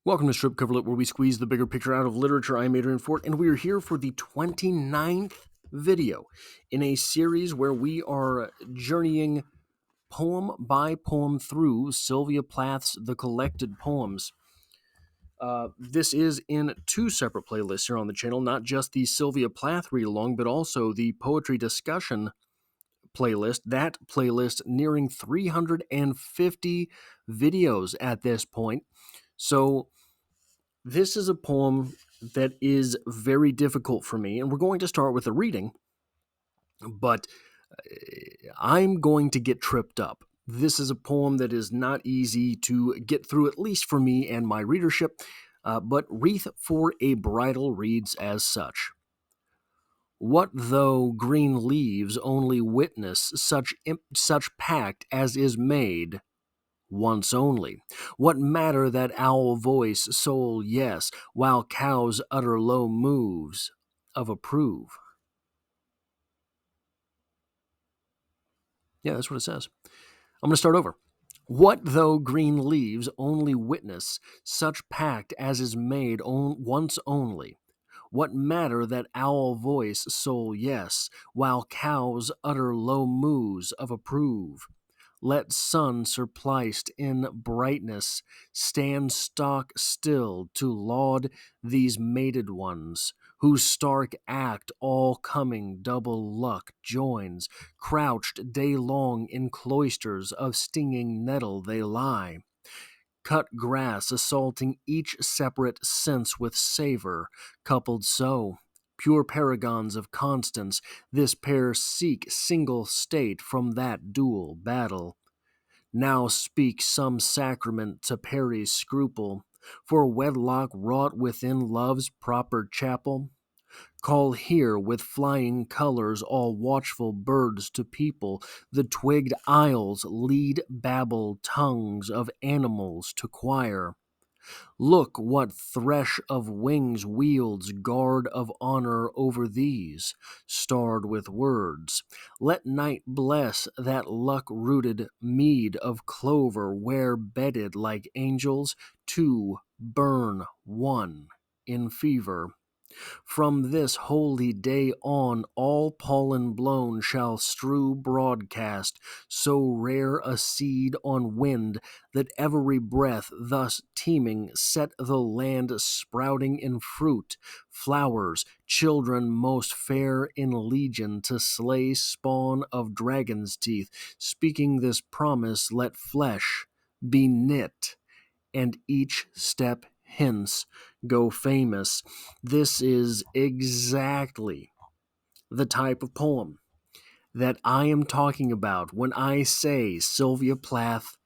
Welcome to Strip Coverlet, where we squeeze the bigger picture out of literature. I'm Adrian Fort, and we are here for the 29th video in a series where we are journeying poem by poem through Sylvia Plath's The Collected Poems. This is in two separate playlists here on the channel, not just the Sylvia Plath read-along, but also the Poetry Discussion playlist. That playlist nearing 350 videos at this point. So this is a poem that is very difficult for me, and we're going to start with a reading, but I'm going to get tripped up. This is a poem that is not easy to get through, at least for me and my readership, but Wreath for a Bridal reads as such. What though green leaves only witness such pact as is made once only? What matter that owl voice soul yes, while cows utter low moves of approve? Yeah, that's what it says. I'm going to start over. What though green leaves only witness such pact as is made once only? What matter that owl voice soul yes, while cows utter low moos of approve? Let sun surpliced in brightness stand stock still to laud these mated ones, whose stark act all coming double luck joins. Crouched day long in cloisters of stinging nettle they lie, cut grass assaulting each separate sense with savor, coupled so. Pure paragons of constance, this pair seek single state from that dual battle. Now speak some sacrament to Perry's scruple, for wedlock wrought within love's proper chapel. Call here with flying colors all watchful birds to people the twigged isles, lead babble tongues of animals to choir. Look what thresh of wings wields guard of honor over these, starred with words. Let night bless that luck-rooted mead of clover where bedded like angels, two burn one in fever. From this holy day on, all pollen blown shall strew broadcast so rare a seed on wind that every breath thus teeming set the land sprouting in fruit, flowers, children most fair in legion to slay spawn of dragon's teeth. Speaking this promise, let flesh be knit, and each step hence go famous. This is exactly the type of poem that I am talking about when I say Sylvia Plath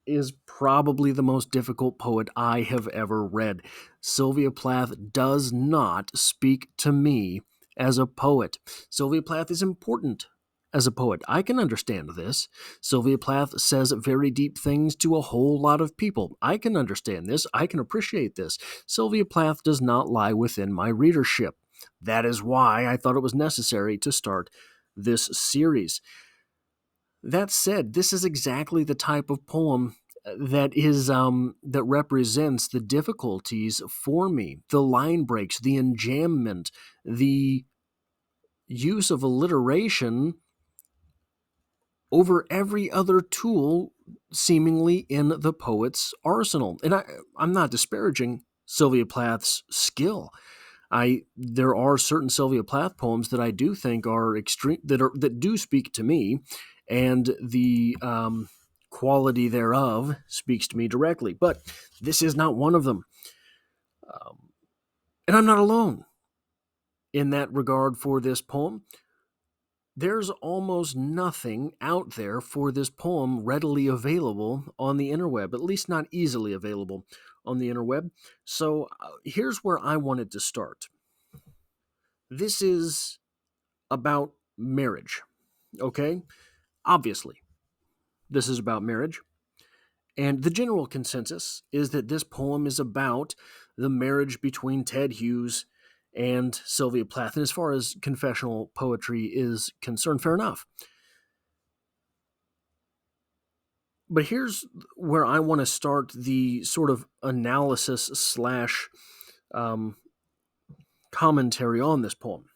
is probably the most difficult poet I have ever read. Sylvia Plath does not speak to me as a poet. Sylvia Plath is important as a poet. I can understand this. Sylvia Plath says very deep things to a whole lot of people. I can understand this. I can appreciate this. Sylvia Plath does not lie within my readership. That is why I thought it was necessary to start this series. That said, this is exactly the type of poem that represents the difficulties for me, the line breaks, the enjambment, the use of alliteration over every other tool seemingly in the poet's arsenal. And I'm not disparaging Sylvia Plath's skill. There are certain Sylvia Plath poems that I do think are extreme, that do speak to me, and the quality thereof speaks to me directly. But this is not one of them, and I'm not alone in that regard for this poem. There's almost nothing out there for this poem readily available on the interweb, at least not easily available on the interweb. So here's where I wanted to start. This is about marriage, okay? Obviously, this is about marriage. And the general consensus is that this poem is about the marriage between Ted Hughes and Sylvia Plath. And as far as confessional poetry is concerned, fair enough. But here's where I want to start the sort of analysis slash um, commentary on this poem.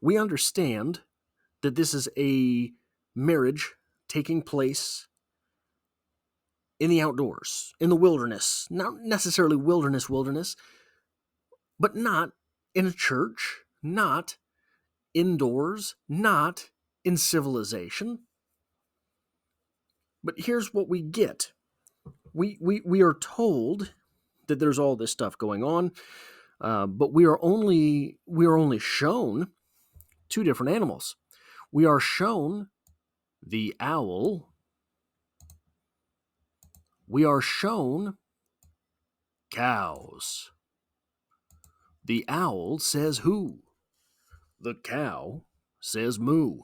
We understand that this is a marriage taking place in the outdoors, in the wilderness. Not necessarily wilderness, but not in a church, not indoors, not in civilization. But here's what we get. We are told that there's all this stuff going on, but we are only shown two different animals. We are shown the owl. We are shown cows. The owl says who. The cow says moo.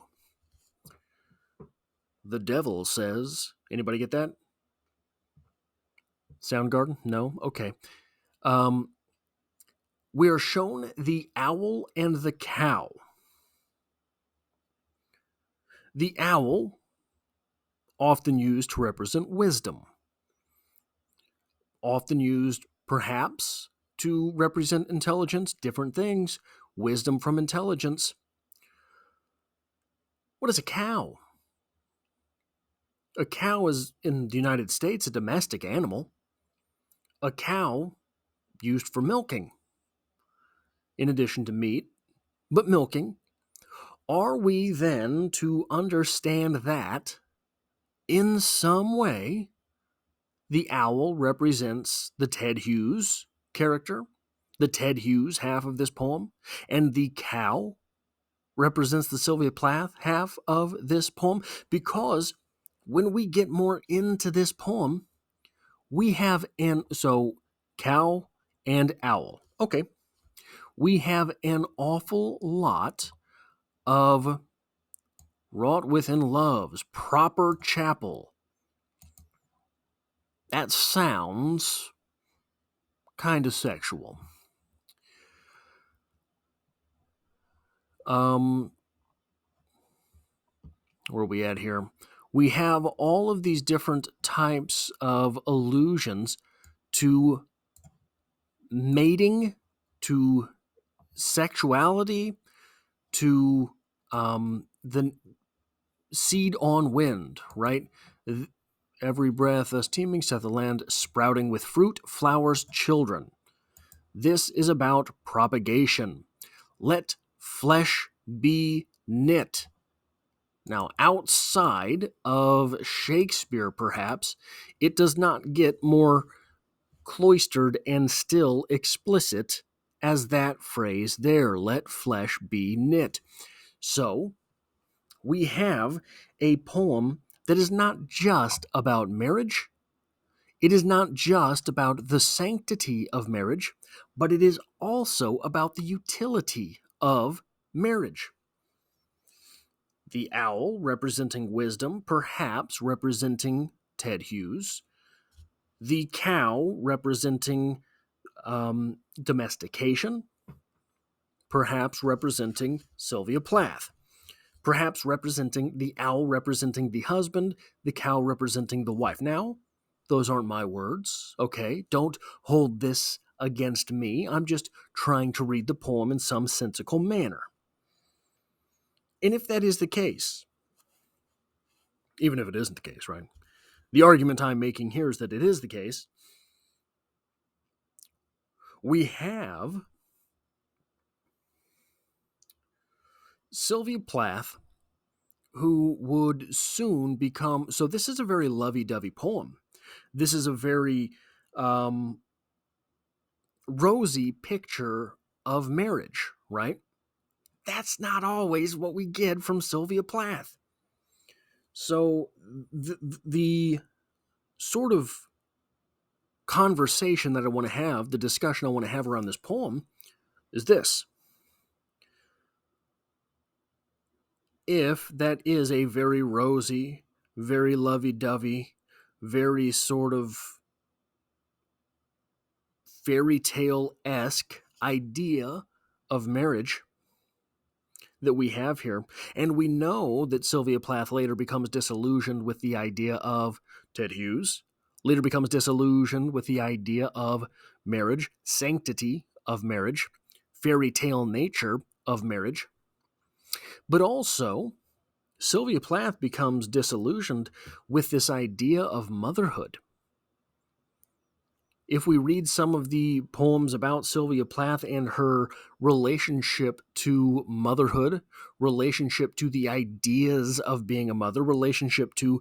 The devil says, anybody get that? Soundgarden? No? Okay. We are shown the owl and the cow. The owl, often used to represent wisdom, often used perhaps to represent intelligence, different things, wisdom from intelligence. What is a cow? A cow is, in the United States, a domestic animal. A cow used for milking, in addition to meat, but milking. Are we then to understand that, in some way, the owl represents the Ted Hughes character, the Ted Hughes half of this poem, and the cow represents the Sylvia Plath half of this poem? Because when we get more into this poem, we have cow and owl. Okay. We have an awful lot of wrought within love's proper chapel. That sounds kind of sexual. Where are we at here? We have all of these different types of allusions to mating, to sexuality, to the seed on wind, right? Every breath thus teeming saith the land, sprouting with fruit, flowers, children. This is about propagation. Let flesh be knit. Now, outside of Shakespeare, perhaps, it does not get more cloistered and still explicit as that phrase there, let flesh be knit. So, we have a poem that is not just about marriage. It is not just about the sanctity of marriage, but it is also about the utility of marriage. The owl representing wisdom, perhaps representing Ted Hughes. The cow representing domestication, perhaps representing Sylvia Plath. Perhaps representing the owl representing the husband, the cow representing the wife. Now, those aren't my words, okay? Don't hold this against me. I'm just trying to read the poem in some sensical manner. And if that is the case, even if it isn't the case, right? The argument I'm making here is that it is the case. We have Sylvia Plath, who would soon become... So this is a very lovey-dovey poem. This is a very rosy picture of marriage, right? That's not always what we get from Sylvia Plath. So the sort of conversation that I want to have, the discussion I want to have around this poem is this. If that is a very rosy, very lovey-dovey, very sort of fairy tale-esque idea of marriage that we have here, and we know that Sylvia Plath later becomes disillusioned with the idea of Ted Hughes, later becomes disillusioned with the idea of marriage, sanctity of marriage, fairy tale nature of marriage. But also, Sylvia Plath becomes disillusioned with this idea of motherhood. If we read some of the poems about Sylvia Plath and her relationship to motherhood, relationship to the ideas of being a mother, relationship to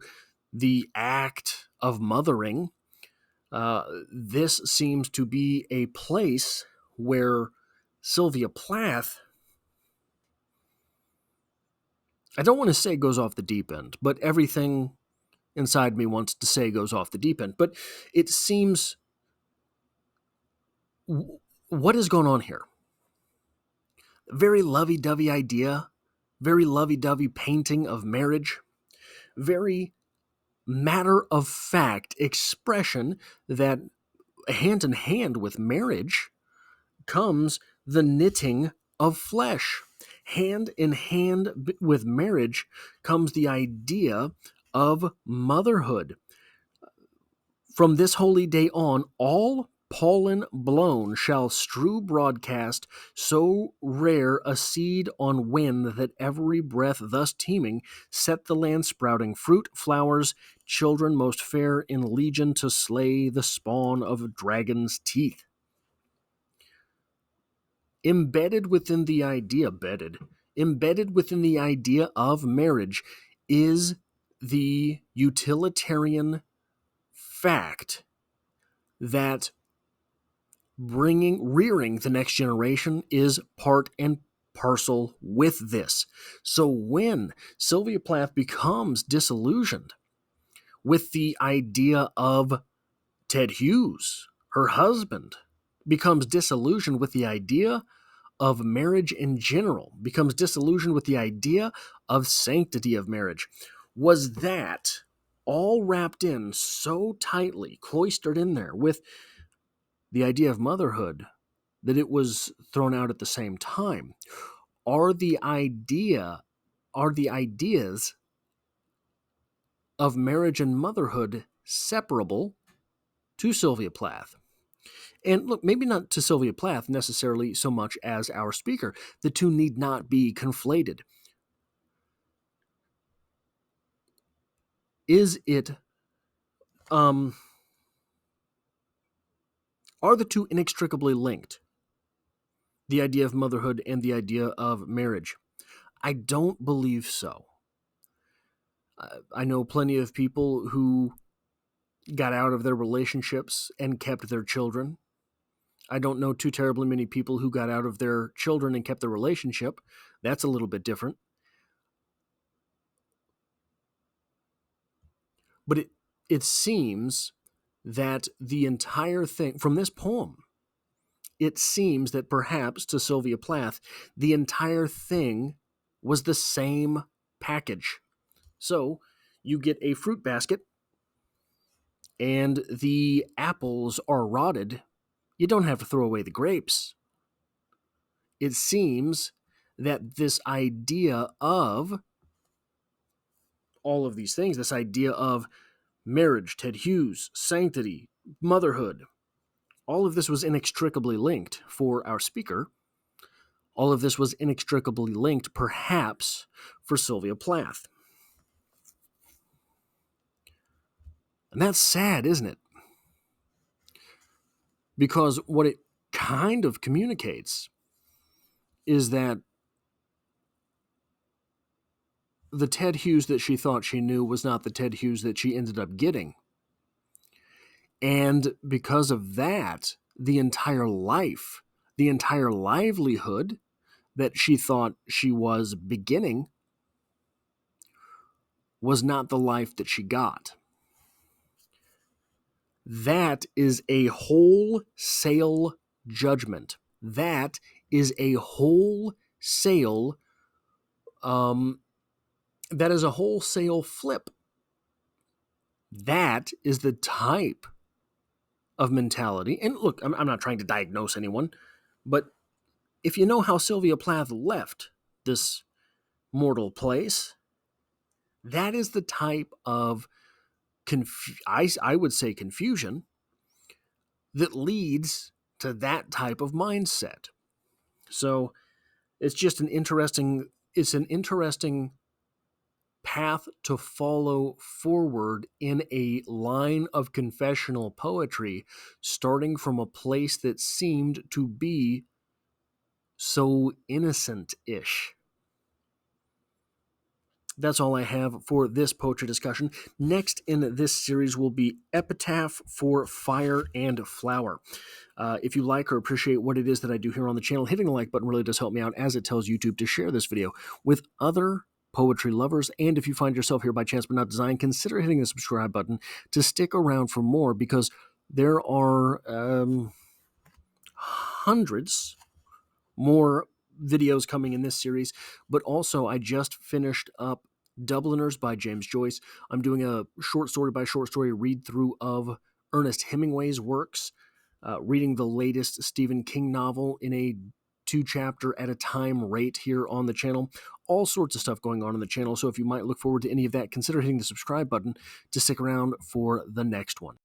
the act of mothering, this seems to be a place where Sylvia Plath, I don't want to say goes off the deep end, but everything inside me wants to say goes off the deep end. But it seems, what is going on here? Very lovey-dovey idea, very lovey-dovey painting of marriage, very matter-of-fact expression that hand in hand with marriage comes the knitting of flesh. Hand in hand with marriage comes the idea of motherhood. From this holy day on, all pollen blown shall strew broadcast so rare a seed on wind that every breath thus teeming set the land sprouting fruit, flowers, children most fair in legion to slay the spawn of dragon's teeth. Embedded within the idea of marriage is the utilitarian fact that rearing the next generation is part and parcel with this. So when Sylvia Plath becomes disillusioned with the idea of Ted Hughes, her husband, becomes disillusioned with the idea of marriage in general, becomes disillusioned with the idea of sanctity of marriage, was that all wrapped in so tightly, cloistered in there with the idea of motherhood that it was thrown out at the same time? Are the ideas of marriage and motherhood separable to Sylvia Plath? And look, maybe not to Sylvia Plath necessarily so much as our speaker. The two need not be conflated. Is it, are the two inextricably linked? The idea of motherhood and the idea of marriage? I don't believe so. I know plenty of people who got out of their relationships and kept their children. I don't know too terribly many people who got out of their children and kept their relationship. That's a little bit different. But it seems that the entire thing, from this poem, it seems that perhaps to Sylvia Plath, the entire thing was the same package. So you get a fruit basket and the apples are rotted. You don't have to throw away the grapes. It seems that this idea of all of these things, this idea of marriage, Ted Hughes, sanctity, motherhood, all of this was inextricably linked for our speaker. All of this was inextricably linked, perhaps, for Sylvia Plath. And that's sad, isn't it? Because what it kind of communicates is that the Ted Hughes that she thought she knew was not the Ted Hughes that she ended up getting. And because of that, the entire life, the entire livelihood that she thought she was beginning was not the life that she got. That is a wholesale judgment. That is a wholesale, that is a wholesale flip. That is the type of mentality. And look, I'm not trying to diagnose anyone, but if you know how Sylvia Plath left this mortal place, that is the type of I would say confusion that leads to that type of mindset. So it's just an interesting path to follow forward in a line of confessional poetry, starting from a place that seemed to be so innocent-ish. That's all I have for this poetry discussion. Next in this series will be Epitaph for Fire and Flower. If you like or appreciate what it is that I do here on the channel, hitting the like button really does help me out, as it tells YouTube to share this video with other poetry lovers. And if you find yourself here by chance but not design, consider hitting the subscribe button to stick around for more, because there are hundreds more videos coming in this series. But also, I just finished up Dubliners by James Joyce. I'm doing a short story by short story read through of Ernest Hemingway's works, reading the latest Stephen King novel in a 2-chapter at a time rate here on the channel. All sorts of stuff going on the channel, so if you might look forward to any of that, consider hitting the subscribe button to stick around for the next one.